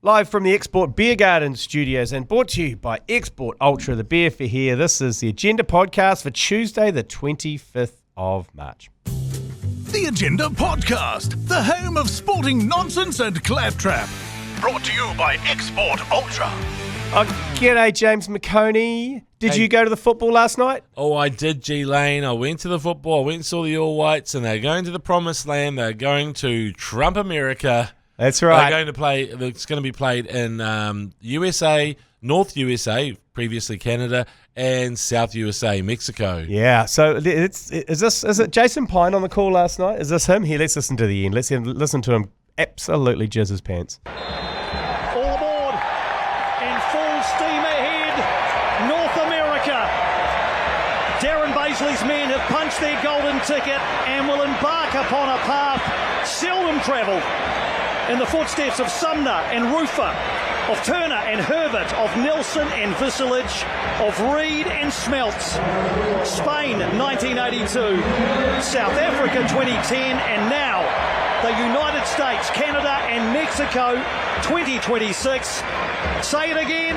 Live from the Export Beer Garden studios and brought to you by Export Ultra, the beer for here. This is the Agenda podcast for Tuesday, the 25th of March. The Agenda podcast, the home of sporting nonsense and claptrap. Brought to you by Export Ultra. G'day, James McOnie. Did you go to the football last night? Oh, I did, G Lane. I went to the football. I went and saw the All Whites, and they're going to the Promised Land. They're going to Trump America. That's right. They're going to play. It's going to be played in USA, North USA, previously Canada, and South USA, Mexico. Yeah. So is it Jason Pine on the call last night? Is this him? Here, let's listen to the end. Let's listen to him absolutely jizz his pants. All aboard and full steam ahead, North America. Darren Baisley's men have punched their golden ticket and will embark upon a path seldom travelled in the footsteps of Sumner and Rufer, of Turner and Herbert, of Nelson and Visilage, of Reed and Smeltz. Spain 1982, South Africa 2010, and now the United States, Canada and Mexico 2026. Say it again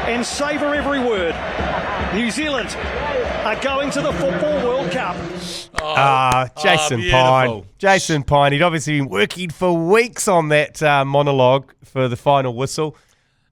and savour every word. New Zealand are going to the Football World Cup. Jason Pine. Jason Pine. He'd obviously been working for weeks on that monologue for the final whistle.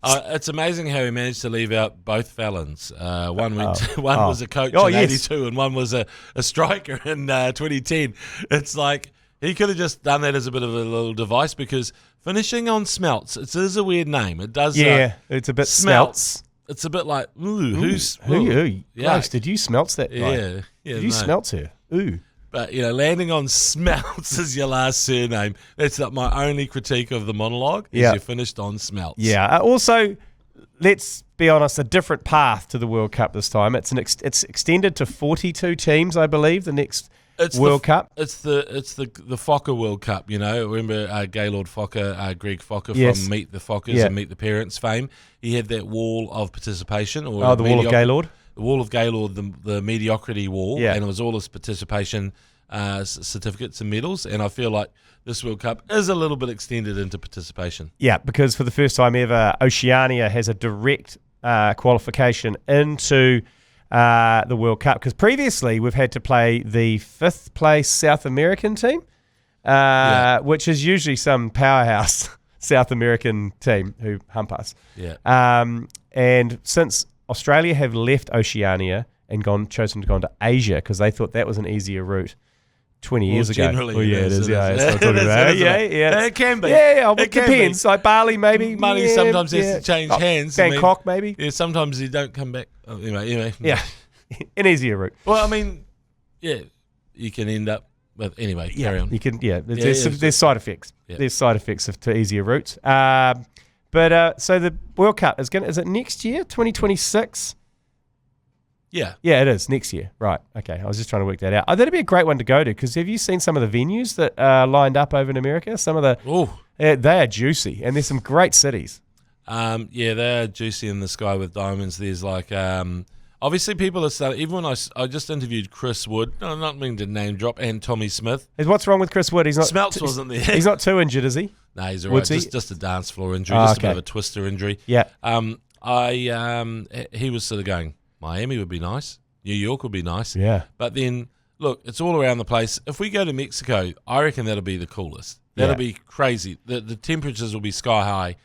It's amazing how he managed to leave out both Fallons. One was a coach in 82 and one was a striker in 2010. It's like he could have just done that as a bit of a little device, because finishing on Smeltz, it is a weird name. It does. It's a bit Smeltz. It's a bit like, who? Christ, did you Smeltz that guy? Yeah. Did you Smeltz her? Ooh. But, landing on Smeltz as your last surname, that's like my only critique of the monologue, is you finished on Smeltz. Yeah. Also, let's be honest, a different path to the World Cup this time. It's extended to 42 teams, I believe, the next World Cup. It's the Fokker World Cup, Remember Gaylord Fokker, Greg Fokker from Meet the Fockers and Meet the Parents fame? He had that wall of participation. The wall of Gaylord? The wall of Gaylord, the mediocrity wall, and it was all his participation certificates and medals, and I feel like this World Cup is a little bit extended into participation. Yeah, because for the first time ever, Oceania has a direct qualification into the World Cup, because previously we've had to play the 5th place South American team, which is usually some powerhouse South American team who hump us. Yeah. And since Australia have left Oceania and chosen to go into Asia because they thought that was an easier route 20 years ago. Generally, it is. It can be. It depends. Like Bali, maybe. Money sometimes has to change hands. Bangkok, maybe. Yeah, sometimes you don't come back. Anyway. Yeah, an easier route. Well, you can end up with, carry on. You can, there's side effects. Yeah. There's side effects to easier routes. So the World Cup is it next year, 2026? Yeah. Yeah, it is next year. Right. Okay. I was just trying to work that out. That'd be a great one to go to, because have you seen some of the venues that are lined up over in America? Some of they are juicy, and there's some great cities. They are juicy in the sky with diamonds. There's like, obviously people are starting, even when I just interviewed Chris Wood, no, not meaning to name drop, and Tommy Smith. What's wrong with Chris Wood? He's not. Smeltz wasn't there. He's not too injured, is he? No, he's all right. Just a dance floor injury, a bit of a twister injury. Yeah. He was sort of going, Miami would be nice, New York would be nice. Yeah. But then, look, it's all around the place. If we go to Mexico, I reckon that'll be the coolest. That'll be crazy. The temperatures will be sky high.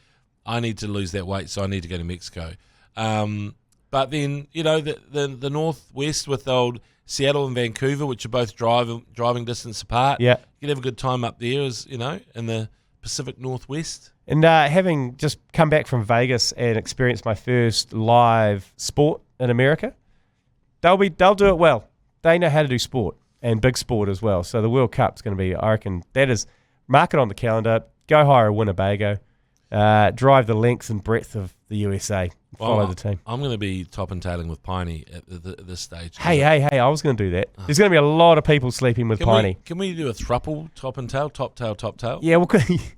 I need to lose that weight, so I need to go to Mexico. But then, the Northwest with old Seattle and Vancouver, which are both driving distance apart. Yeah. You can have a good time up there, in the Pacific Northwest. And having just come back from Vegas and experienced my first live sport in America, they'll do it well. They know how to do sport, and big sport as well. So the World Cup's going to be, I reckon, mark it on the calendar, go hire a Winnebago, drive the length and breadth of the USA, follow the team. I'm going to be top and tailing with Piney at this stage. Hey, I was going to do that. There's going to be a lot of people sleeping with Piney. Can we do a thruple, top and tail, top tail? Yeah, well,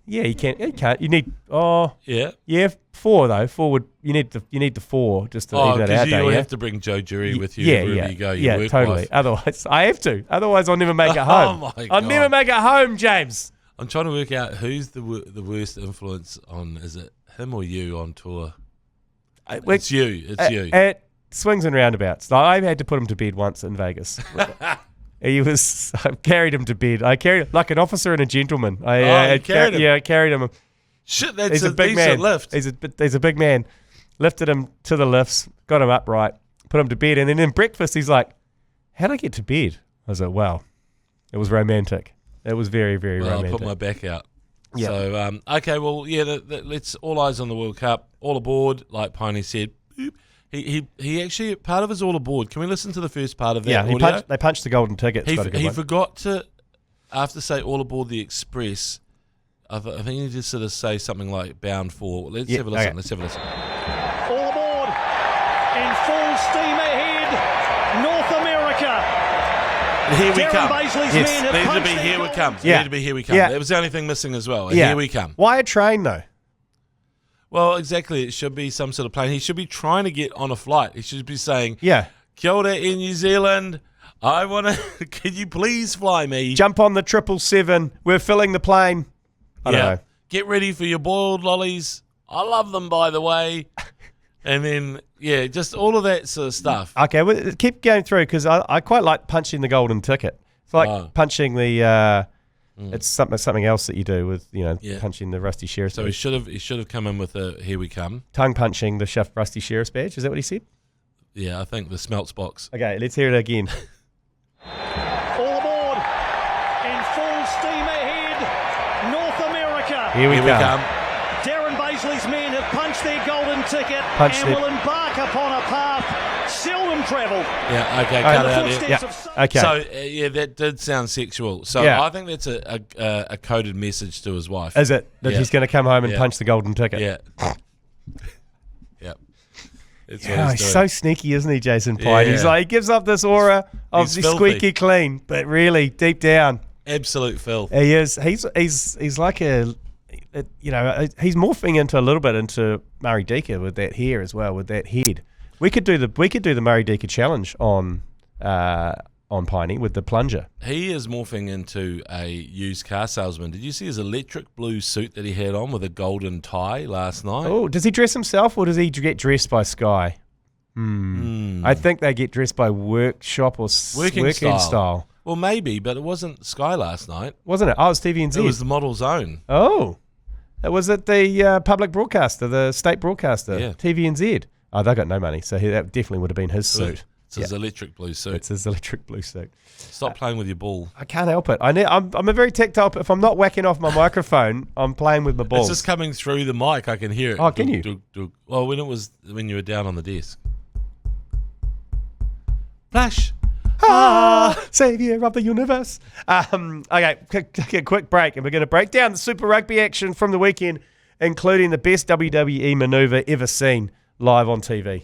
you can't. You need, 4 though. 4 would, you need the 4 just to even that out. You have to bring Joe Jury with you wherever you go. Totally. Otherwise, I have to. Otherwise, I'll never make it home. Oh my God. I'll never make it home, James. I'm trying to work out who's the worst influence on. Is it him or you on tour? It's you. It's you. It swings and roundabouts. Like, I had to put him to bed once in Vegas. I carried him to bed. I carried him like an officer and a gentleman. I carried him. Yeah, I carried him. Shit, that's He's a big decent man. lift. He's a big man. Lifted him to the lifts, got him upright, put him to bed, and then in breakfast he's like, "How'd I get to bed?" I was like, "Wow, it was romantic. It was very, very romantic." I put my back out. Yeah. So okay, well, yeah. Let's all eyes on the World Cup. All aboard, like Piney said. Boop. He actually part of his all aboard. Can we listen to the first part of that? Yeah, audio? they punched the golden ticket. He forgot to, after say all aboard the Express. I think he just sort of say something like bound for. Let's have a listen. Okay. Let's have a listen. All aboard in full steam ahead, North America. And here we Darren come. Baisley's men have Need to punched be their here we goal. come. Yeah. Need to be here we come. Yeah. That was the only thing missing as well. And Yeah. here we come. Why a train though? Well, exactly. It should be some sort of plane. He should be trying to get on a flight. He should be saying, Yeah. Kia ora in New Zealand. I want to, can you please fly me? Jump on the 777. We're filling the plane. I don't know. Get ready for your boiled lollies. I love them, by the way. And then, yeah, just all of that sort of stuff. Okay, well, keep going through because I quite like punching the golden ticket. It's like punching the. It's something else that you do with punching the Rusty Sheriff's So badge. he should have come in with a here we come. Tongue punching the Rusty Sheriff's badge. Is that what he said? Yeah, I think the smelts box. Okay, let's hear it again. All aboard in full steam ahead, North America. Here we come. Darren Baisley's men have punched their golden ticket will embark upon a path seldom travelled. Yeah, okay, cut out there. Yeah. Okay. So, that did sound sexual. So I think that's a coded message to his wife. Is it? That he's going to come home and punch the golden ticket? Yeah. Yep. He's so sneaky, isn't he, Jason Pine? Yeah. He gives up this aura of the squeaky clean, but really, deep down, absolute filth. he is. He's like he's morphing into a little bit into Murray Deaker with that hair as well, with that head. We could do the Murray Deaker challenge on Piney with the plunger. He is morphing into a used car salesman. Did you see his electric blue suit that he had on with a golden tie last night? Oh, does he dress himself or does he get dressed by Sky? I think they get dressed by Workshop or Working Style. Well, maybe, but it wasn't Sky last night. Wasn't it? Oh, it was TVNZ. It was the Model's Own. Oh. It was at the public broadcaster, the state broadcaster, TVNZ. Oh, they got no money, so that definitely would have been his suit. It's his electric blue suit. It's his electric blue suit. Stop playing with your ball. I can't help it. I'm a very tactile. If I'm not whacking off my microphone, I'm playing with my balls. It's just coming through the mic. I can hear it. Oh, can you? Well, when you were down on the desk. Flash. Savior of the universe. Okay, take a quick break, and we're going to break down the Super Rugby action from the weekend, including the best WWE manoeuvre ever seen live on TV.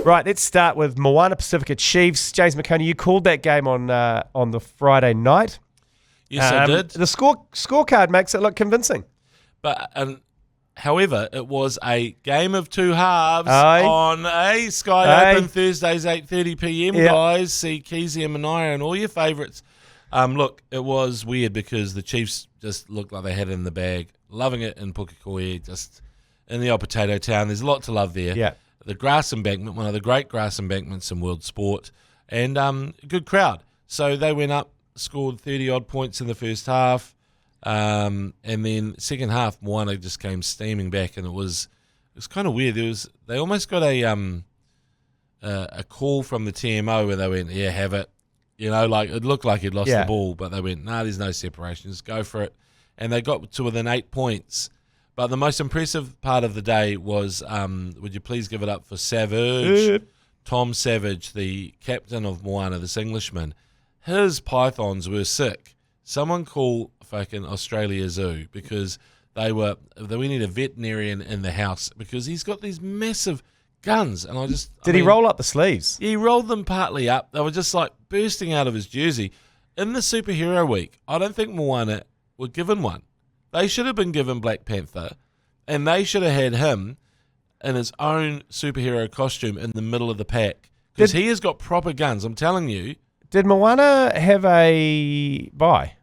Right, let's start with Moana Pacifica Chiefs. James McOnie, you called that game on the Friday night. Yes, I did. The scorecard makes it look convincing. But however, it was a game of two halves on a Sky Open Thursdays 8:30 p.m. Guys, see Keezy and Manaya and all your favourites. Look, it was weird because the Chiefs just looked like they had it in the bag. Loving it in Pukekohe, just in the old potato town. There's a lot to love there. Yeah. The grass embankment, one of the great grass embankments in world sport, and good crowd. So they went up, scored 30-odd points in the first half, and then second half, Moana just came steaming back, and it was kind of weird. They almost got a call from the TMO where they went, yeah, have it. Like it looked like he'd lost the ball, but they went, nah, there's no separation, just go for it. And they got to within 8 points. But the most impressive part of the day was, would you please give it up for Savage, Tom Savage, the captain of Moana, this Englishman. His pythons were sick. Someone call fucking Australia Zoo because we need a veterinarian in the house because he's got these massive guns. And Did he roll up the sleeves? He rolled them partly up. They were just like bursting out of his jersey. In the superhero week, I don't think Moana were given one. They should have been given Black Panther, and they should have had him in his own superhero costume in the middle of the pack because he has got proper guns. I'm telling you. Did Moana have a buy?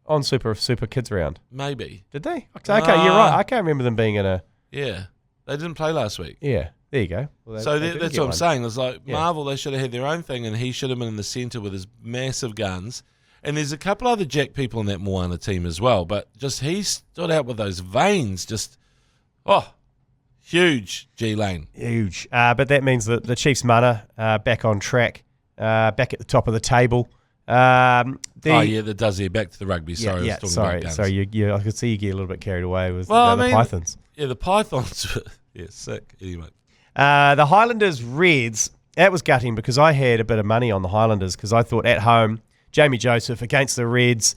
on Super Kids round? Maybe. Did they? Okay, you're right. I can't remember them being in a... Yeah. They didn't play last week. Yeah, there you go. Well, That's what I'm saying. It's like Yeah. Marvel, they should have had their own thing, and he should have been in the centre with his massive guns. And there's a couple other Jack people in that Moana team as well, but just he stood out with those veins. Just, huge G Lane. Huge. But that means that the Chiefs' mana back on track, back at the top of the table. That does here. Back to the rugby. Sorry, yeah, I was talking about guns. Sorry. I could see you get a little bit carried away with the Pythons. Yeah, the Pythons. Yeah, sick. Anyway. The Highlanders Reds, that was gutting because I had a bit of money on the Highlanders because I thought at home, Jamie Joseph against the Reds,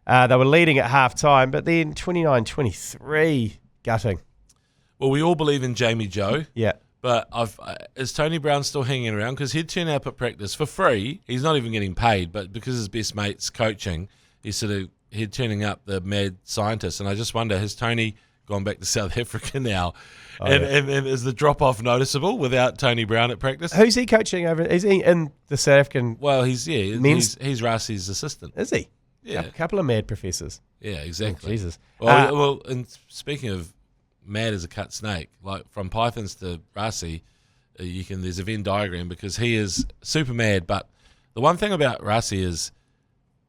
they were leading at half time, but then 29-23, gutting. Well, we all believe in Jamie Joe. Yeah. But is Tony Brown still hanging around? Because he'd turn up at practice for free. He's not even getting paid, but because his best mate's coaching, he'd turning up the mad scientist. And I just wonder, has Tony gone back to South Africa now? And is the drop-off noticeable without Tony Brown at practice? Who's he coaching over? Is he in the South African? Well, he's Rassi's assistant. Is he? Yeah. A couple of mad professors. Yeah, exactly. Oh, Jesus. Well, and speaking of mad as a cut snake, like from Pythons to Rassi, there's a Venn diagram because he is super mad. But the one thing about Rassi is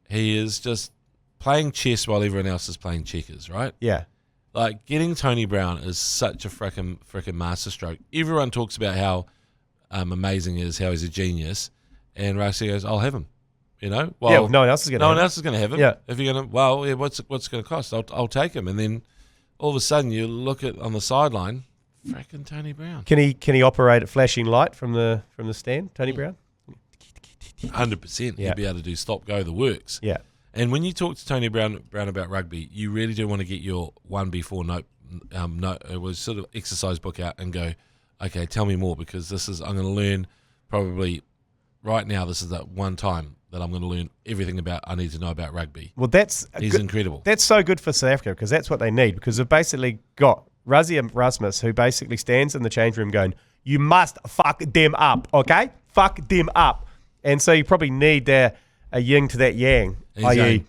he is just playing chess while everyone else is playing checkers, right? Yeah. Like getting Tony Brown is such a frickin' masterstroke. Everyone talks about how amazing he is, how he's a genius, and Rassi goes, "I'll have him." You know, no one else is going to. No one else is going to have him. Yeah. If you're going to, what's it going to cost? I'll take him, and then all of a sudden you look at on the sideline, frickin' Tony Brown. Can he operate at flashing light from the stand, Tony Brown? 100%. Yeah. He'd be able to do stop go the works. Yeah. And when you talk to Tony Brown about rugby, you really do want to get your 1B4 note. It was sort of exercise book out and go, okay, tell me more because I'm going to learn probably right now. This is that one time that I'm going to learn everything I need to know about rugby. Well, he's incredible. That's so good for South Africa because that's what they need because they've basically got Rassie Erasmus who basically stands in the change room going, you must fuck them up, okay? Fuck them up. And so you probably need a yin to that yang, i.e.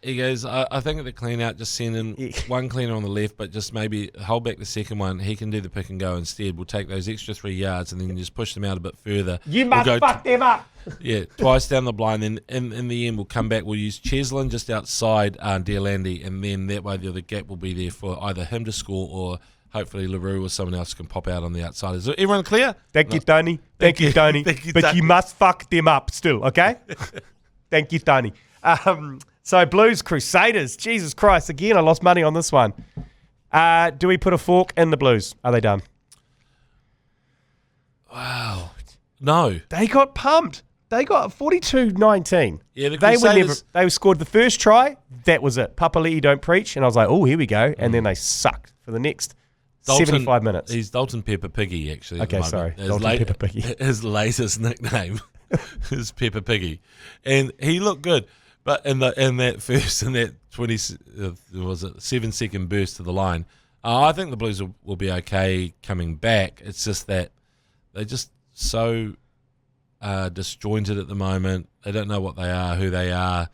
He goes, I think at the clean out, just send in one cleaner on the left, but just maybe hold back the second one. He can do the pick and go instead. We'll take those extra 3 yards and then just push them out a bit further. You must fuck them up. Yeah, twice down the blind. Then in the end, we'll come back. We'll use Cheslin just outside Dearlandy, and then that way the gap will be there for either him to score or hopefully LaRue or someone else can pop out on the outside. Is everyone clear? Thank you, Tony. Thank you, Tony. But you must fuck them up still, okay? Thank you, Tony. So Blues Crusaders. Jesus Christ. Again, I lost money on this one. Do we put a fork in the Blues? Are they done? Wow. No. They got pumped. They got 42-19. Yeah, the they Crusaders... They scored the first try. That was it. Papali'i don't preach. And I was like, oh, here we go. And then they sucked for the next 75 minutes. He's Dalton Pepper Piggy, actually. Okay, sorry. Dalton Pepper Piggy. His latest nickname is Pepper Piggy. And he looked good. But in that 7-second burst to the line, I think the Blues will be okay coming back. It's just that they're just so disjointed at the moment. They don't know what they are, who they are.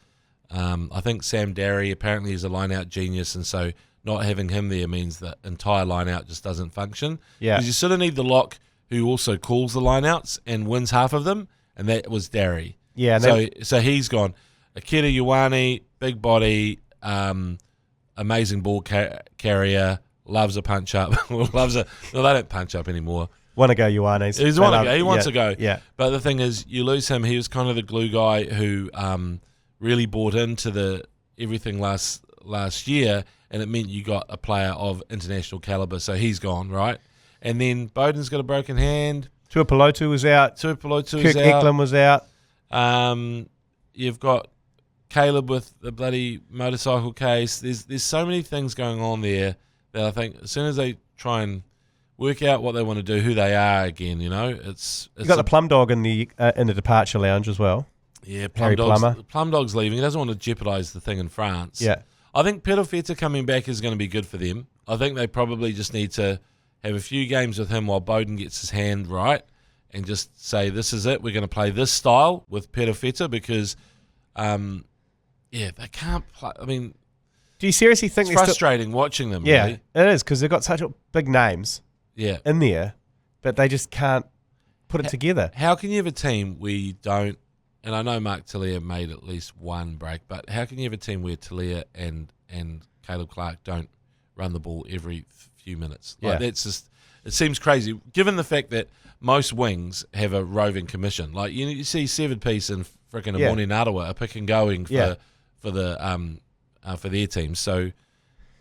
I think Sam Darry apparently is a line-out genius, and so not having him there means that entire line-out just doesn't function. Yeah. Because you sort of need the lock who also calls the line-outs and wins half of them, and that was Darry. Yeah. So he's gone. Akira Ioane, big body, amazing ball carrier, loves a punch up. No, they don't punch up anymore. Want to go Ioane's. He wants to go. Yeah. But the thing is, you lose him. He was kind of the glue guy who really bought into the everything last year, and it meant you got a player of international caliber. So he's gone, right? And then Bowden's got a broken hand. Tuipulotu was out. Kirk Eklund was out. You've got Caleb with the bloody motorcycle case. There's so many things going on there that I think as soon as they try and work out what they want to do, who they are again, it's you got the Plum Dog in the departure lounge as well. Yeah, Harry Plummer. Plum Dog's leaving. He doesn't want to jeopardise the thing in France. Yeah. I think Perofeta coming back is going to be good for them. I think they probably just need to have a few games with him while Bowden gets his hand right and just say, this is it. We're going to play this style with Perofeta because Yeah, they can't play. I mean, do you seriously think it's frustrating watching them? Yeah, really. it is, because they've got such big names in there, but they just can't put it together. How can you have a team where you don't, and I know Mark Talia made at least one break, but how can you have a team where Talia and Caleb Clark don't run the ball every few minutes? Like, that's just, it seems crazy, given the fact that most wings have a roving commission. Like, you see 7-piece and frickin' Amoni Narawa are pick and going for their team. So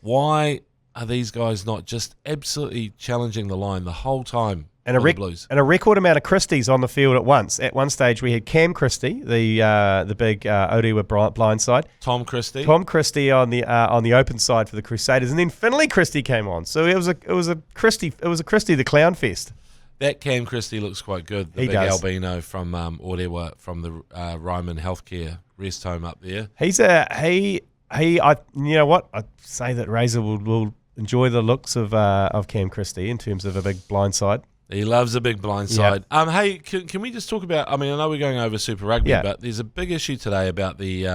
why are these guys not just absolutely challenging the line the whole time? And a record amount of Christies on the field at once. At one stage, we had Cam Christie, the big Orewa blindside. Tom Christie on the open side for the Crusaders, and then Finlay Christie came on. So it was a Christie the Clown Fest. That Cam Christie looks quite good. The big albino from Orewa, from the Ryman Healthcare Rest Home up there. You know what? I'd say that Razor will enjoy the looks of Cam Christie in terms of a big blindside. He loves a big blindside. Yep. Hey, can we just talk about? I mean, I know we're going over Super Rugby, but there's a big issue today about the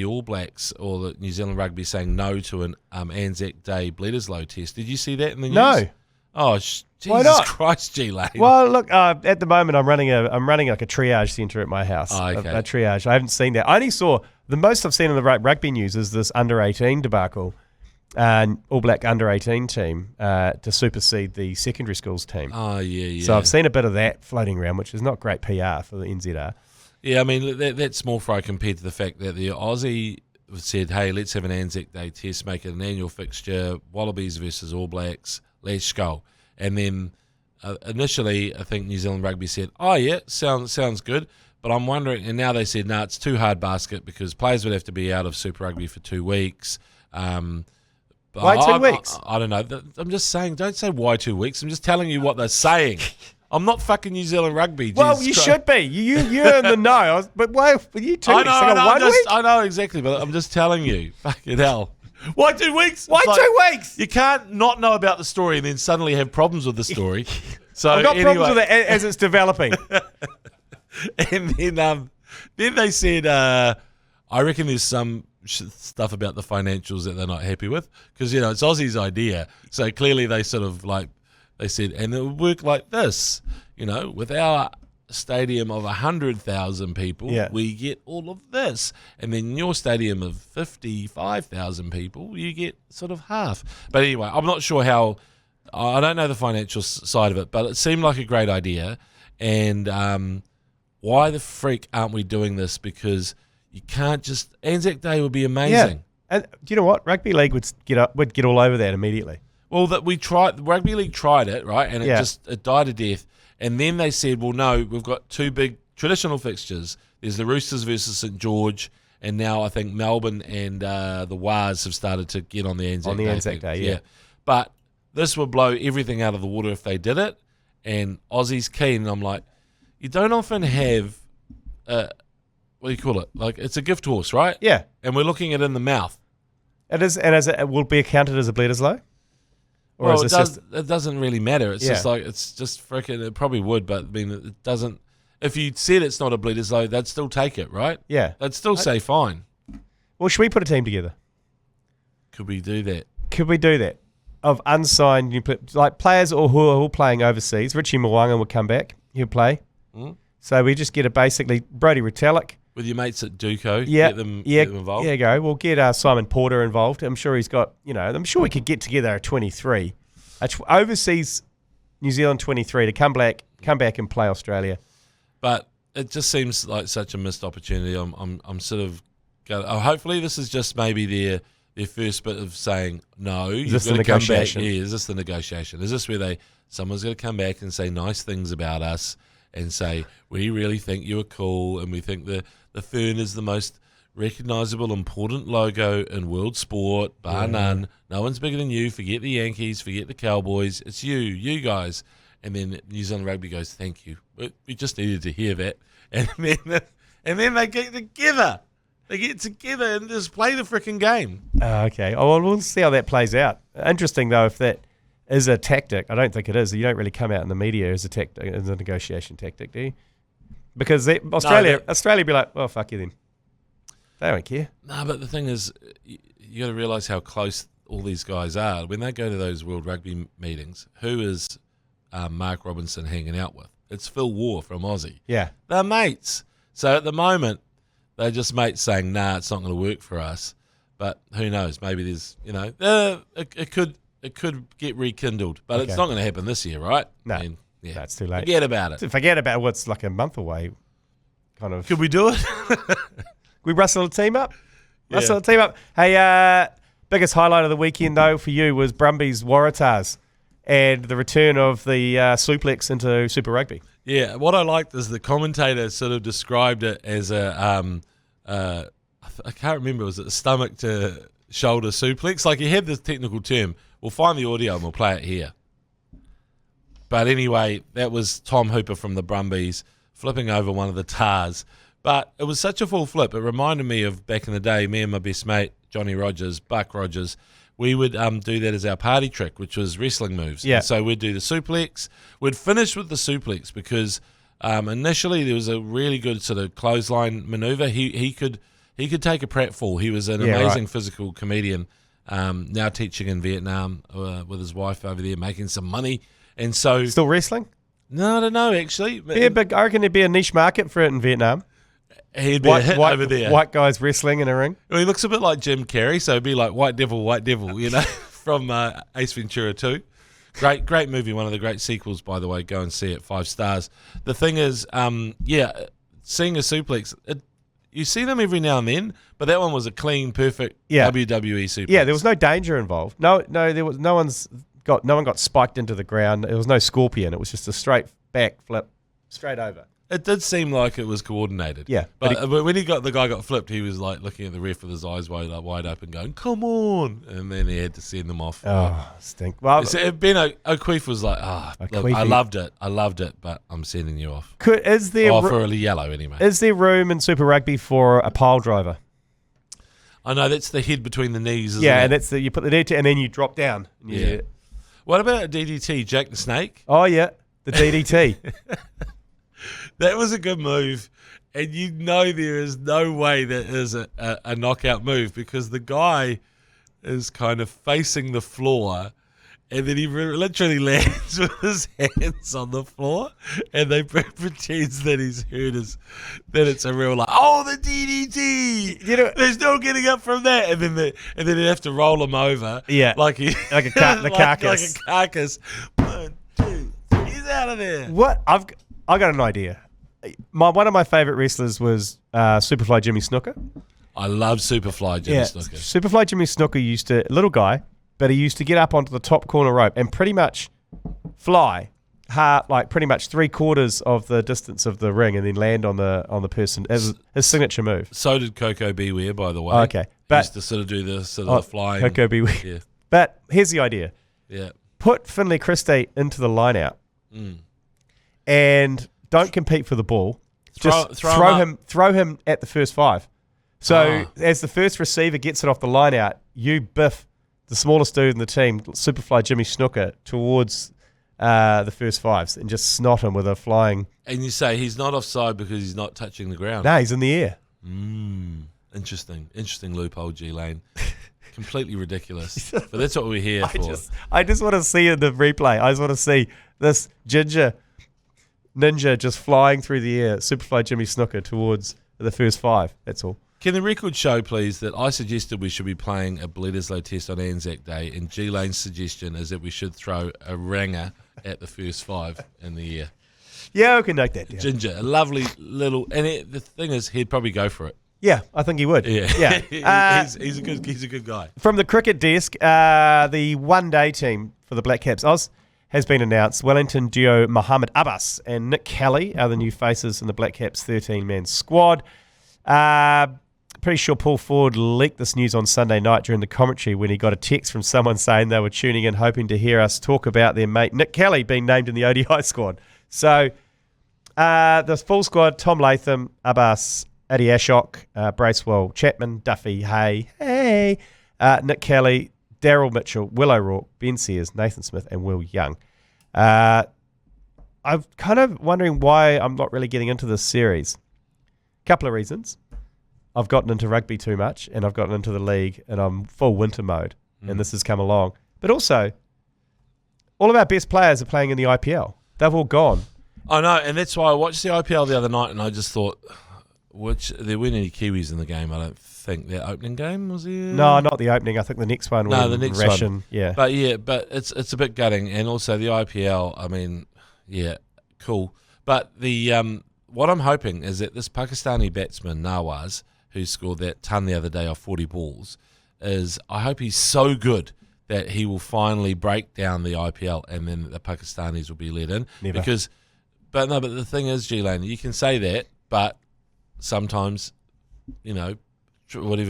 All Blacks or the New Zealand Rugby saying no to an Anzac Day Bledisloe test. Did you see that in the news? No. Oh, Jesus Christ, G Lane. Well, look, at the moment I'm running like a triage centre at my house. Oh, okay. A triage. I haven't seen that. I only saw the most I've seen in the rugby news is this under-18 debacle. All Black under-18 team to supersede the secondary schools team. Oh, yeah. So I've seen a bit of that floating around, which is not great PR for the NZR. Yeah, I mean, that's small fry compared to the fact that the Aussie said, hey, let's have an Anzac Day test, make it an annual fixture, Wallabies versus All Blacks, let's go. And then initially, I think New Zealand Rugby said, oh, yeah, sounds good. But I'm wondering, and now they said, no, it's too hard basket because players would have to be out of Super Rugby for 2 weeks. Why 2 weeks? I don't know. I'm just saying, don't say why 2 weeks. I'm just telling you what they're saying. I'm not fucking New Zealand Rugby. Well, you should be. You're in the know. But why? You 2 weeks? I know exactly, but I'm just telling you. Fucking hell. Why 2 weeks? Why 2 weeks? You can't not know about the story and then suddenly have problems with the story. So I've got problems with it as it's developing. And then they said, I reckon there's some stuff about the financials that they're not happy with because, it's Aussie's idea. So clearly they sort of they said, and it would work like this, with our stadium of 100,000 people, we get all of this. And then your stadium of 55,000 people, you get sort of half. But anyway, I'm not sure I don't know the financial side of it, but it seemed like a great idea. And why the freak aren't we doing this? Because you can't just Anzac Day would be amazing. Yeah. And do you know what? Rugby League would get all over that immediately. Well, Rugby League tried it, right? And it died a death. And then they said, well, no, we've got 2 big traditional fixtures. There's the Roosters versus St George, and now I think Melbourne and the Wars have started to get on the Anzac Day. Yeah. But this would blow everything out of the water if they did it. And Aussie's keen. And I'm like, you don't often have what do you call it? Like, it's a gift horse, right? Yeah. And we're looking it in the mouth. It is, and it will be accounted as a Bledisloe? Or well, it doesn't really matter. It's just like, it's just freaking, it probably would, but I mean, it doesn't, if you said it's not a Bledisloe, they'd still take it, right? Yeah. They'd still say fine. Well, should we put a team together? Could we do that? Of unsigned, like players who are all playing overseas. Richie Mwanga will come back. He'll play. Mm. So we just get basically Brodie Retallick. With your mates at Duco, get them involved. There you go. We'll get Simon Porter involved. I'm sure he's got, I'm sure we could get together a 23. Overseas New Zealand 23 to come back and play Australia. But it just seems like such a missed opportunity. I'm sort of going, hopefully this is just maybe their first bit of saying, no, you've got to come back. Yeah, is this the negotiation? Is this where someone's going to come back and say nice things about us and say, we really think you are cool and we think the Fern is the most recognisable, important logo in world sport, bar none. No one's bigger than you. Forget the Yankees, forget the Cowboys. It's you guys. And then New Zealand Rugby goes, thank you. We just needed to hear that. And then they get together. They get together and just play the freaking game. Okay. Oh, well, we'll see how that plays out. Interesting, though, if that is a tactic. I don't think it is. You don't really come out in the media as a negotiation tactic, do you? Because Australia be like, well, fuck you then. They don't care. No, but the thing is, you got to realise how close all these guys are. When they go to those World Rugby meetings, who is Mark Robinson hanging out with? It's Phil Waugh from Aussie. Yeah. They're mates. So at the moment, they're just mates saying, nah, it's not going to work for us. But who knows? Maybe there's, it could get rekindled. But it's not going to happen this year, right? No. I mean, That's too late. Forget about it. Forget about what's like a month away. Kind of. Could we do it? We rustle a team up? Rustle a team up. Hey, biggest highlight of the weekend, though, for you was Brumbies Waratahs and the return of the suplex into Super Rugby. Yeah, what I liked is the commentator sort of described it as I can't remember, was it a stomach to shoulder suplex? Like, he had this technical term. We'll find the audio and we'll play it here. But anyway, that was Tom Hooper from the Brumbies flipping over one of the Tars. But it was such a full flip. It reminded me of back in the day, me and my best mate, Johnny Rogers, Buck Rogers, we would do that as our party trick, which was wrestling moves. Yeah. And so we'd do the suplex. We'd finish with the suplex because initially there was a really good sort of clothesline maneuver. He could take a pratfall. He was an amazing physical comedian, now teaching in Vietnam with his wife over there, making some money. And so Still wrestling? No, I don't know, actually. I reckon there'd be a niche market for it in Vietnam. He'd be a hit over there. White guys wrestling in a ring. Well, he looks a bit like Jim Carrey, so it'd be like White Devil, from Ace Ventura 2. Great movie, one of the great sequels, by the way. Go and see it, 5 stars. The thing is, seeing a suplex, you see them every now and then, but that one was a clean, perfect WWE suplex. Yeah, there was no danger involved. No, there was no one got spiked into the ground. There was no scorpion. It was just a straight back flip, straight over. It did seem like it was coordinated. Yeah. But when the guy got flipped, he was like looking at the ref with his eyes wide open going, come on. And then he had to send them off. Oh, stink. Well, Ben O'Keefe was like, look, I loved it, but I'm sending you off. Is there for a yellow anyway. Is there room in Super Rugby for a pile driver? I know, that's the head between the knees, isn't it? Yeah, and that's you put the knee to, and then you drop down. Yeah. What about a DDT, Jack the Snake? Oh, yeah, the DDT. That was a good move, and you know there is no way that is a knockout move because the guy is kind of facing the floor, and then he literally lands with his hands on the floor, and they pretends that he's hurt that it's a real the DDT. You know, there's no getting up from that, and then they have to roll him over, like a carcass. Like a carcass. 1, 2, 3, he's out of there. What I got an idea. One of my favourite wrestlers was Superfly Jimmy Snuka. I love Superfly Jimmy Snuka. Superfly Jimmy Snuka little guy, but he used to get up onto the top corner rope and pretty much fly pretty much 3/4 of the distance of the ring and then land on the person as his signature move. So did Coco Beware, by the way. Oh, okay. He used to sort of do the flying. Coco Beware. Yeah. But here's the idea. Yeah. Put Finlay Christie into the line out and don't compete for the ball. Just throw him at the first 5. So as the first receiver gets it off the line out, you biff the smallest dude in the team, Superfly Jimmy Snuka, towards the first 5s and just snot him with a flying. And you say he's not offside because he's not touching the ground. No, he's in the air. Interesting loophole, G Lane. Completely ridiculous. But that's what we're here for. I just want to see in the replay. I just want to see this ginger ninja just flying through the air, Superfly Jimmy Snuka towards the first 5. That's all. Can the record show, please, that I suggested we should be playing a Bledisloe test on Anzac Day, and G Lane's suggestion is that we should throw a ranger at the first 5 in the air. Yeah, I can note that down. Ginger, a lovely little, and the thing is, he'd probably go for it. Yeah, I think he would. Yeah. He's a good guy. From the cricket desk, the one-day team for the Black Caps Oz has been announced. Wellington duo Mohammed Abbas and Nick Kelly are the new faces in the Black Caps 13-man squad. Pretty sure Paul Ford leaked this news on Sunday night during the commentary when he got a text from someone saying they were tuning in hoping to hear us talk about their mate Nick Kelly being named in the ODI squad. So the full squad: Tom Latham, Abbas, Adi Ashok, Bracewell, Chapman, Duffy, Nick Kelly, Daryl Mitchell, Will O'Rourke, Ben Sears, Nathan Smith, and Will Young. I'm kind of wondering why I'm not really getting into this series. Couple of reasons. I've gotten into rugby too much and I've gotten into the league and I'm full winter mode and this has come along. But also, all of our best players are playing in the IPL. They've all gone. I know, and that's why I watched the IPL the other night and I just thought, there weren't any Kiwis in the game, I don't think. Their opening game, was there? No, not the opening. I think the next one was the next Ration. one. Yeah. But it's a bit gutting. And also the IPL, I mean, yeah, cool. But the what I'm hoping is that this Pakistani batsman, Nawaz, who scored that ton the other day off 40 balls, I hope he's so good that he will finally break down the IPL and then the Pakistanis will be let in. Never. But the thing is, G Lane, you can say that, but sometimes, whatever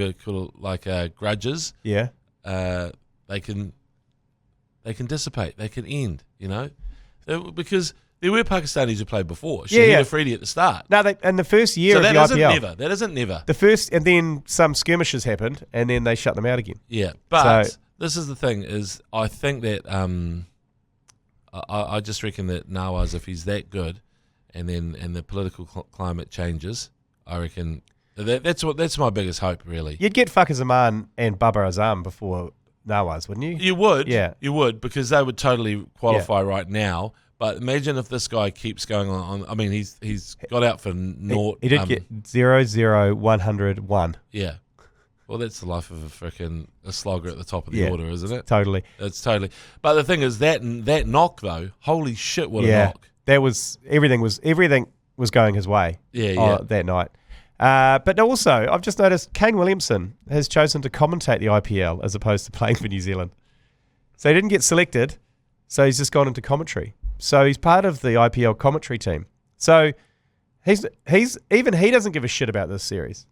you call it, like grudges, they can dissipate, they can end, because there were Pakistanis who played before. Shahid Afridi at the start. No, in the first year of the IPL. That isn't never. The first, and then some skirmishes happened, and then they shut them out again. Yeah, but this is the thing, is I think that I just reckon that Nawaz, if he's that good, and the political climate changes, I reckon that's my biggest hope, really. You'd get Fakhar Zaman and Babar Azam before Nawaz, wouldn't you? You would. Yeah. You would, because they would totally qualify right now. But imagine if this guy keeps going on. I mean, he's got out for naught. He did get 0, 0, 100, 1. Yeah. Well, that's the life of a slogger at the top of the order, isn't it? Totally. It's totally. But the thing is, that knock, though, holy shit, what a knock. That was everything was going his way. That night. But also, I've just noticed Kane Williamson has chosen to commentate the IPL as opposed to playing for New Zealand. So he didn't get selected, so he's just gone into commentary. So he's part of the IPL commentary team. So he's even he doesn't give a shit about this series.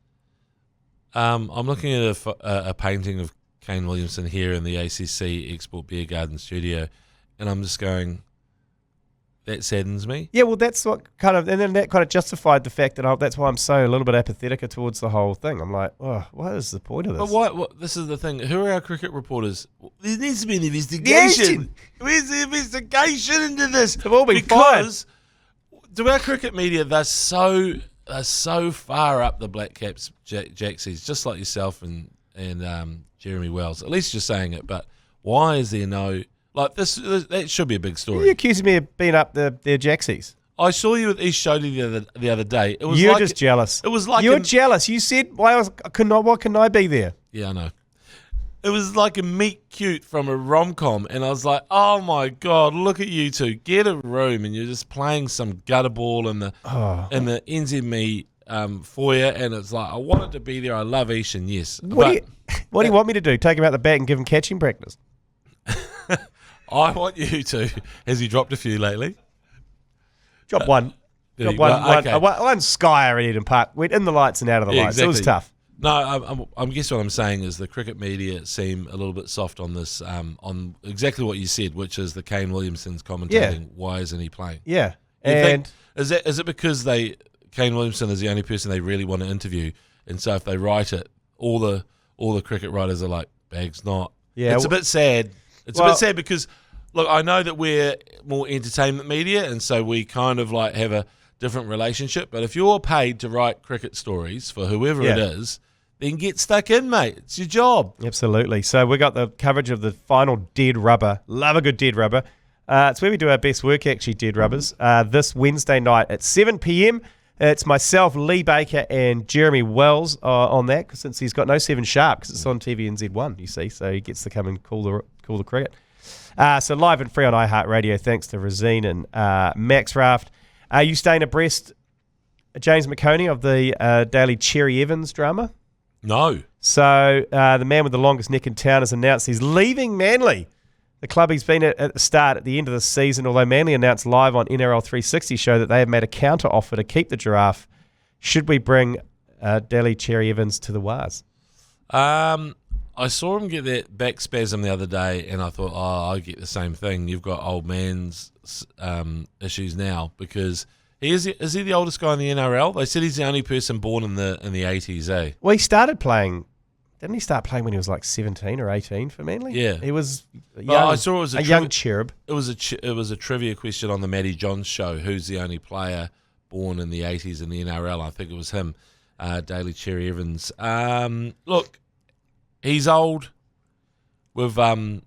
I'm looking at a painting of Kane Williamson here in the ACC Export Beer Garden studio, and I'm just going, that saddens me. Yeah, well, that's what and then that kind of justified the fact that that's why I'm so a little bit apathetic towards the whole thing. I'm like, oh, what is the point of this? But this is the thing. Who are our cricket reporters? There needs to be an investigation. Where's the investigation into this? They've all been fired. Do our cricket media, they're so far up the black caps jacksies, just like yourself and Jeremy Wells. At least you're saying it, but why is there no... Like this, that should be a big story. You're accusing me of being up their jacksies. I saw you at East Shody the other day. It was You're just jealous. It was like you're jealous. You said, why couldn't I be there? Yeah, I know. It was like a meet cute from a rom-com, and I was like, oh my God, look at you two. Get a room, and you're just playing some gutter ball in the NZME foyer, and it's like, I wanted to be there. I love Ishan, yes. What do you want me to do? Take him out the back and give him catching practice? I want you to. Has he dropped a few lately? Drop one. One skyer at Eden Park. Went in the lights and out of the lights. Exactly. It was tough. No, I guess what I'm saying is the cricket media seem a little bit soft on this, on exactly what you said, which is the Kane Williamson's commentating. Yeah. Why isn't he playing? Yeah. Is it because Kane Williamson is the only person they really want to interview, and so if they write it, all the cricket writers are like, Bag's not. Yeah. It's a bit sad. It's a bit sad because, look, I know that we're more entertainment media, and so we kind of like have a different relationship. But if you're paid to write cricket stories for whoever it is, then get stuck in, mate. It's your job. Absolutely. So we got the coverage of the final dead rubber. Love a good dead rubber. It's where we do our best work, actually, dead rubbers. This Wednesday night at 7 p.m. It's myself, Lee Baker, and Jeremy Wells on that, since he's got no 7 sharp because it's on TVNZ1, you see. So he gets to come and call the cricket. So live and free on iHeartradio, thanks to Razine and Max Raft. Are you staying abreast, James McOnie, of the Daily Cherry Evans drama? No. So the man with the longest neck in town has announced he's leaving Manly. The club he's been at the start, at the end of the season, although Manly announced live on NRL 360 show that they have made a counter offer to keep the Giraffe. Should we bring Daly Cherry Evans to the Waz? I saw him get that back spasm the other day, and I thought, I get the same thing. You've got old man's issues now, because is he the oldest guy in the NRL? They said he's the only person born in the 80s, eh? Well, he started playing. Didn't he start playing when he was like 17 or 18 for Manly? Yeah, he was young. I saw it was a young cherub. It was a trivia question on the Matty Johns show. Who's the only player born in the 80s in the NRL? I think it was him. Daly Cherry Evans. Look, he's old. We've kind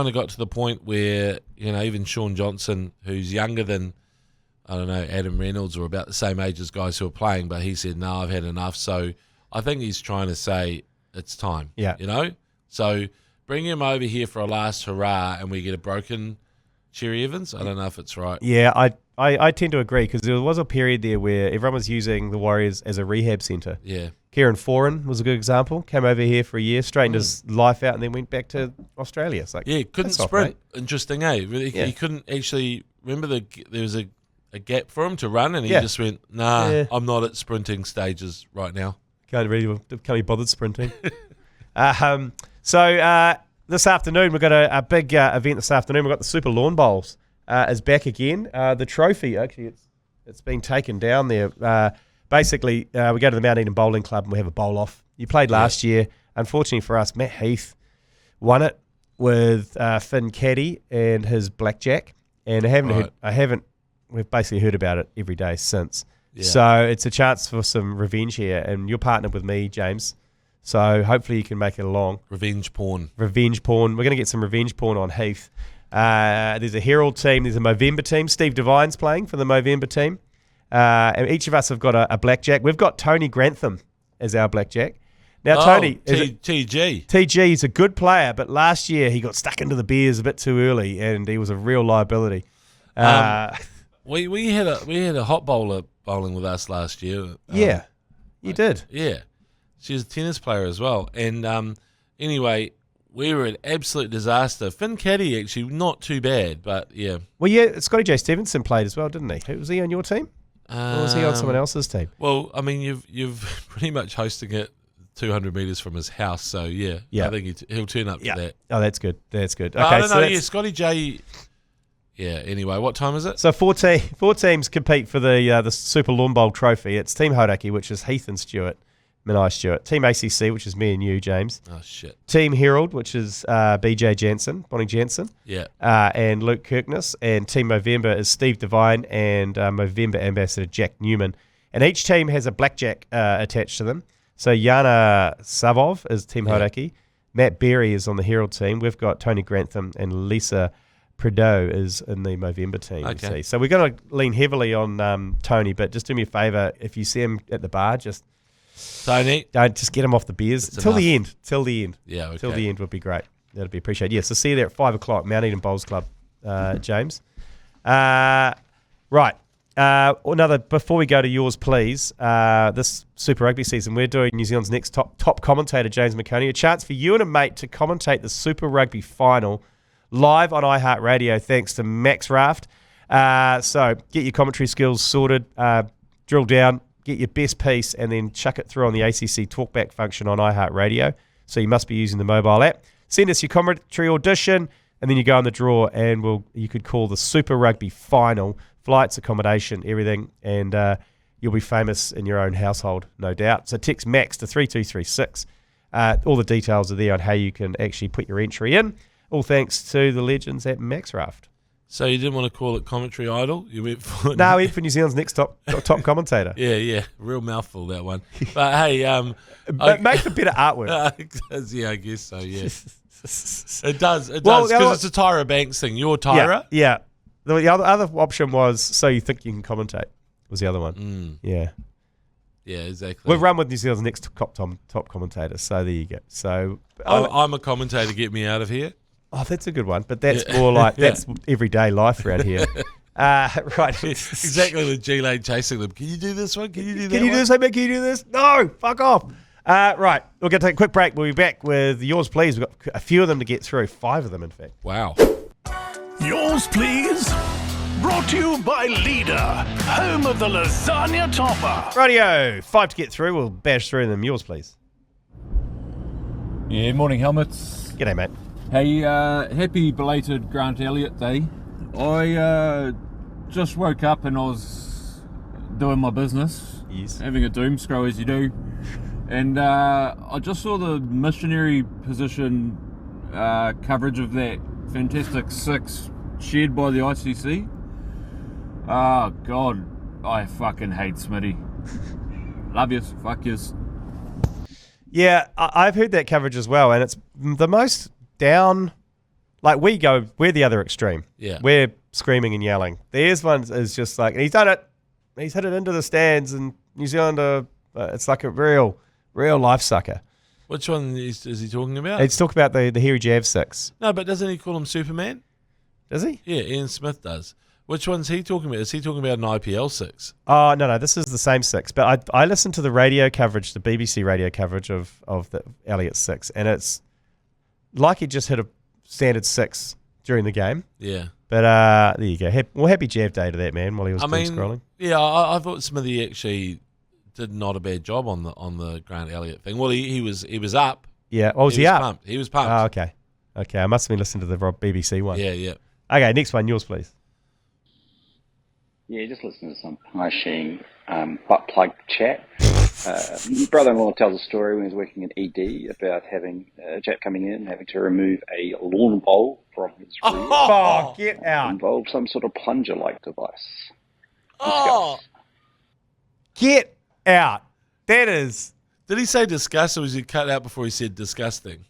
of got to the point where, even Sean Johnson, who's younger than, I don't know, Adam Reynolds, or about the same age as guys who are playing, but he said, no, I've had enough. So I think he's trying to say it's time. Yeah. So bring him over here for a last hurrah and we get a broken Cherry Evans. I don't know if it's right. Yeah, I tend to agree, because there was a period there where everyone was using the Warriors as a rehab centre. Yeah. Kieran Foran was a good example. Came over here for a year, straightened his life out, and then went back to Australia. It's like, couldn't that's off, sprint. mate. Interesting, eh? He couldn't actually remember there was a gap for him to run, and he just went, nah, I'm not at sprinting stages right now. Can't be bothered sprinting. So this afternoon we've got a big event. This afternoon we've got the Super Lawn Bowls is back again. The trophy, actually, it's been taken down there. Basically, we go to the Mount Eden Bowling Club and we have a bowl off. You played last year. Unfortunately for us, Matt Heath won it with Finn Caddy and his blackjack. And we've basically heard about it every day since. Yeah. So it's a chance for some revenge here. And you're partnered with me, James. So hopefully you can make it along. Revenge porn. We're going to get some revenge porn on Heath. There's a Herald team. There's a Movember team. Steve Devine's playing for the Movember team. And each of us have got a blackjack. We've got Tony Grantham as our blackjack. Now, Tony... TG. TG is a good player, but last year he got stuck into the beers a bit too early and he was a real liability. We had a hot bowler bowling with us last year. You did. Yeah. She was a tennis player as well. And anyway, we were an absolute disaster. Finn Caddy, actually, not too bad, but yeah. Well, yeah, Scotty J. Stevenson played as well, didn't he? Was he on your team? Or was he on someone else's team? Well, I mean, you've pretty much hosting it 200 metres from his house, so yeah. I think he'll turn up to that. Oh, that's good. Okay, I don't know, Scotty J... Yeah, anyway, what time is it? So four teams compete for the Super Lawn Bowl trophy. It's Team Hauraki, which is Heath and Stewart, Minai Stewart. Team ACC, which is me and you, James. Oh, shit. Team Herald, which is BJ Jansen, Bonnie Jansen. Yeah. And Luke Kirkness. And Team Movember is Steve Devine and Movember ambassador Jack Newman. And each team has a blackjack attached to them. So Yana Savov is Team Hauraki. Matt Berry is on the Herald team. We've got Tony Grantham and Lisa Prideaux is in the Movember team. Okay. So we're going to lean heavily on Tony, but just do me a favour. If you see him at the bar, just just get him off the beers till the end. Yeah, okay. Till the end would be great. That'd be appreciated. Yeah, so see you there at 5 o'clock, Mount Eden Bowls Club, James. Right. Before we go to yours, please. This Super Rugby season, we're doing New Zealand's next top commentator, James McOnie. A chance for you and a mate to commentate the Super Rugby final live on iHeartradio, thanks to Max Raft. So get your commentary skills sorted, drill down, get your best piece, and then chuck it through on the ACC talkback function on iHeartradio. So you must be using the mobile app. Send us your commentary audition, and then you go on the draw, and you could call the Super Rugby final, flights, accommodation, everything, and you'll be famous in your own household, no doubt. So text MAX to 3236. All the details are there on how you can actually put your entry in. All thanks to the legends at MaxRaft. So you didn't want to call it Commentary Idol? You went for No, we went for New Zealand's next top commentator. Yeah, real mouthful that one. But hey, make for better artwork. Yeah, I guess so. Yeah, it does because it's a Tyra Banks thing. You're Tyra. Yeah. The other option was so you think you can commentate. Was the other one? Yeah. Yeah, exactly. We've run with New Zealand's next top commentator. So there you go. So I'm a commentator. Get me out of here. Oh, that's a good one, but that's more like that's everyday life around here. Right, exactly. With G Lane chasing them. Can you do this one? Can you do that? Can you do this? Can you do this? No, fuck off. Right, we're going to take a quick break. We'll be back with yours, please. We've got a few of them to get through. 5 of them, in fact. Wow. Yours, please. Brought to you by Leader, home of the lasagna topper. Radio, 5 to get through. We'll bash through them. Yours, please. Yeah, morning, helmets. G'day, mate. Hey, happy belated Grant Elliott Day. I just woke up and I was doing my business, having a doom scroll as you do, and I just saw the missionary position coverage of that Fantastic Six shared by the ICC. Oh God, I fucking hate Smitty. Love yous, fuck yous. Yeah, I've heard that coverage as well, and it's the most down. Like we're the other extreme. Yeah. We're screaming and yelling. Theirs one is just like, and he's done it. He's hit it into the stands, and New Zealand it's like a real life sucker. Which one is he talking about? He's talking about the hairy Jav 6. No, but doesn't he call him Superman? Does he? Yeah, Ian Smith does. Which one's he talking about? Is he talking about an IPL 6? Oh, no, this is the same 6. But I listened to the radio coverage, the BBC radio coverage of the Elliott 6, and it's like he just hit a standard 6 during the game. Yeah. But there you go. Happy Jav Day to that man while he was scrolling. Yeah, I thought Smithy actually did not a bad job on the Grant Elliott thing. Well, he was up. Yeah. Oh, was he up? Pumped. He was pumped. Oh, okay. Okay, I must have been listening to the BBC one. Yeah. Okay, next one, yours, please. Yeah, just listen to some punishing butt plug chat. My brother-in-law tells a story when he was working in ED about having a chap coming in and having to remove a lawn bowl from his rear. Oh, get out. Involved some sort of plunger-like device. Oh, Get out. That is, did he say disgust, or was he cut out before he said disgusting?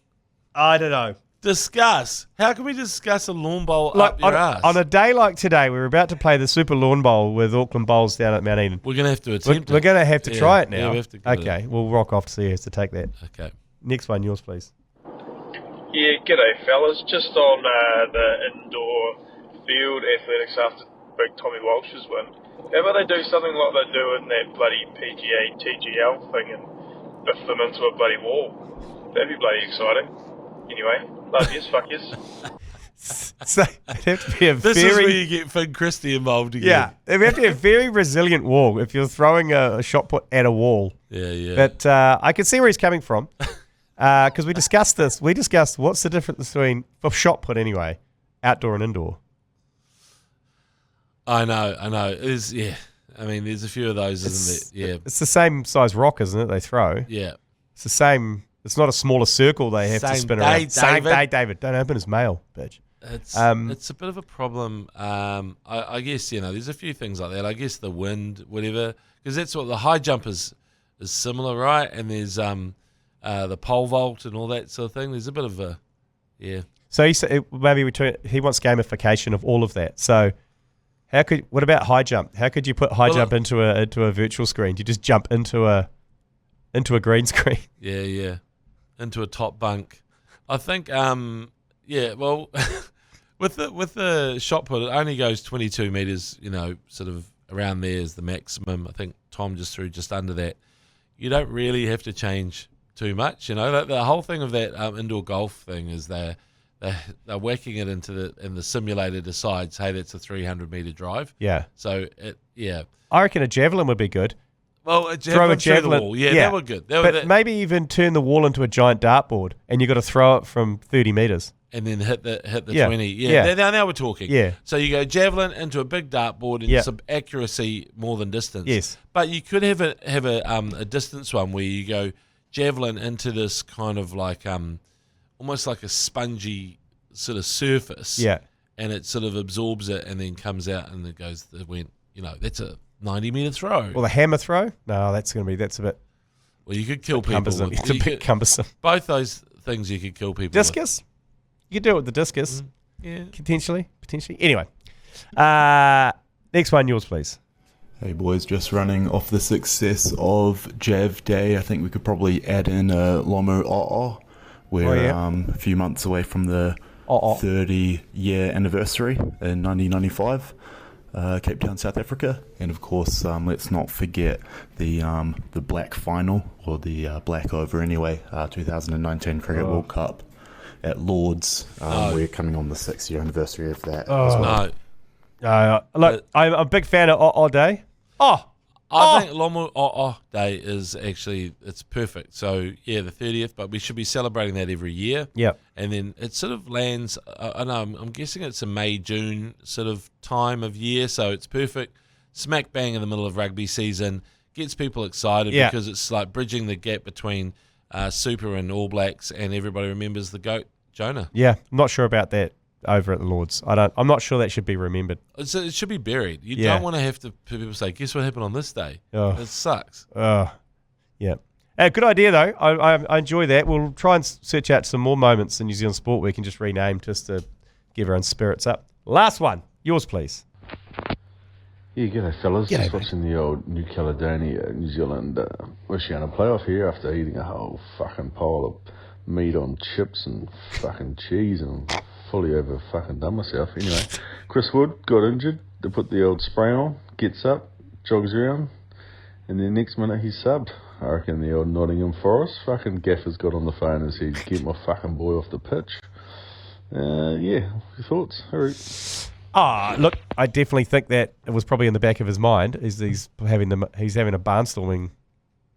I don't know. Discuss. How can we discuss a lawn bowl Like up your ass? on a day like today, we're about to play the Super Lawn Bowl with Auckland Bowls down at Mount Eden. We're going to have to attempt it. We're going to have to try it now. Yeah, we have to get okay, it. we'll rock off to see who has to take that. Okay. Next one, yours, please. Yeah, g'day fellas. Just on the indoor field athletics after big Tommy Walsh's win. How about they do something like they do in that bloody PGA TGL thing and biff them into a bloody wall? That'd be bloody exciting. Anyway, love yous, fuck yous. So it'd have to be a This very... is where you get Finn Christie involved again. Yeah, it'd have to be a very resilient wall if you're throwing a shot put at a wall. Yeah. But I can see where he's coming from because we discussed this. We discussed what's the difference between, for shot put anyway, outdoor and indoor. I know. Yeah. I mean, there's a few of those, isn't there? Yeah. It's the same size rock, isn't it, they throw? Yeah. It's the same. It's not a smaller circle they have to Same spin day, around. Same David. day, David. Don't open his mail, bitch. It's a bit of a problem. I guess, there's a few things like that. I guess the wind, whatever, because that's what the high jump is similar, right? And there's the pole vault and all that sort of thing. There's a bit of a, yeah. So he wants gamification of all of that. So what about high jump? How could you put high jump into a virtual screen? Do you just jump into a green screen? Yeah. Into a top bunk. I think, well, with the shot put, it only goes 22 metres, sort of around there is the maximum. I think Tom just threw just under that. You don't really have to change too much, The whole thing of that indoor golf thing is they're whacking it and the simulator decides, hey, that's a 300-metre drive. Yeah. So, I reckon a javelin would be good. Well, a javelin through the wall. Yeah, that were good. Maybe even turn the wall into a giant dartboard, and you've got to throw it from 30 metres. And then hit the 20. Yeah. Now we're talking. Yeah. So you go javelin into a big dartboard and some accuracy more than distance. Yes. But you could have a distance one where you go javelin into this kind of like almost like a spongy sort of surface. Yeah. And it sort of absorbs it and then comes out and it goes. That's a 90-metre throw. Well, the hammer throw? No, that's a bit. Well, you could kill people. Cumbersome. It's a bit cumbersome. Both those things you could kill people. Discus? You could do it with the discus. Yeah. Potentially. Anyway. Next one, yours, please. Hey boys, just running off the success of Jav Day, I think we could probably add in Lomu O'o. We're a few months away from the 30-year anniversary in 1995, Cape Town, South Africa. And of course, let's not forget the black final, or the black over anyway, 2019 Cricket World Cup at Lords. We're coming on the 6-year anniversary of that as well. Look, I'm a big fan of O'o Day. I think Lomu O'o Day is actually, it's perfect. So, the 30th, but we should be celebrating that every year. Yep. And then it sort of lands, I'm guessing it's a May, June sort of time of year, so it's perfect. Smack bang in the middle of rugby season. Gets people excited because it's like bridging the gap between Super and All Blacks, and everybody remembers the GOAT, Jonah. Yeah, I'm not sure about that over at the Lords. I'm not sure that should be remembered. It should be buried. You don't want to have to people say, guess what happened on this day? It sucks. Yeah. Good idea, though. I enjoy that. We'll try and search out some more moments in New Zealand sport we can just rename just to give everyone's spirits up. Last one. Yours, please. Yeah, g'day fellas. G'day, Just watching the old New Caledonia, New Zealand Oceania playoff here after eating a whole fucking pile of meat on chips and fucking cheese, and I'm fully over fucking done myself. Anyway, Chris Wood got injured. They put the old spray on, gets up, jogs around, and then next minute he's subbed. I reckon the old Nottingham Forest fucking gaffer's got on the phone and said, get my fucking boy off the pitch. Yeah, your thoughts? Look, I definitely think that it was probably in the back of his mind. He's having a barnstorming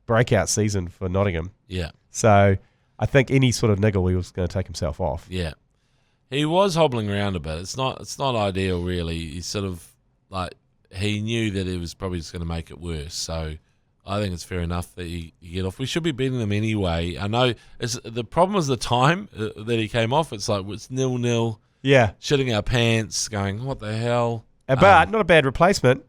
breakout season for Nottingham. Yeah. So I think any sort of niggle, he was going to take himself off. Yeah. He was hobbling around a bit. It's not ideal, really. He sort of, he knew that it was probably just going to make it worse. So I think it's fair enough that you get off. We should be beating them anyway. I know the problem was the time that he came off. It's 0-0. Yeah. Shitting our pants, going, what the hell? But not a bad replacement.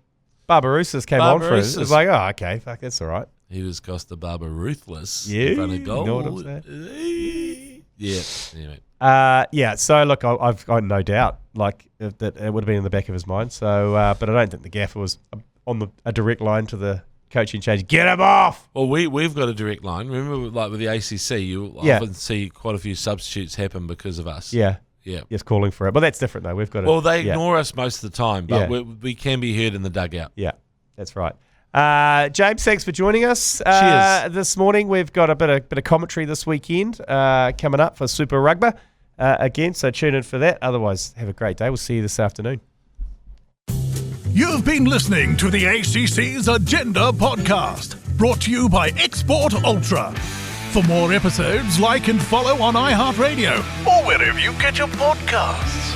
Barbarousas came on for us. It was okay, fuck, that's all right. He was Costa Barber ruthless in front of goal. You know what I'm saying? Yeah. Anyway. So look, I've got no doubt that it would have been in the back of his mind. So, but I don't think the gaffer was on a direct line to the coaching change. Get him off! Well, we've got a direct line. Remember, with the ACC, you often see quite a few substitutes happen because of us. Yeah. Yeah. Yes, calling for it. But that's different, though. We've got Well, they ignore us most of the time, but we can be heard in the dugout. Yeah, that's right. James, thanks for joining us. Cheers. This morning, we've got a bit of commentary this weekend coming up for Super Rugby again, so tune in for that. Otherwise, have a great day. We'll see you this afternoon. You've been listening to the ACC's Agenda podcast, brought to you by Export Ultra. For more episodes, like and follow on iHeartradio or wherever you get your podcasts.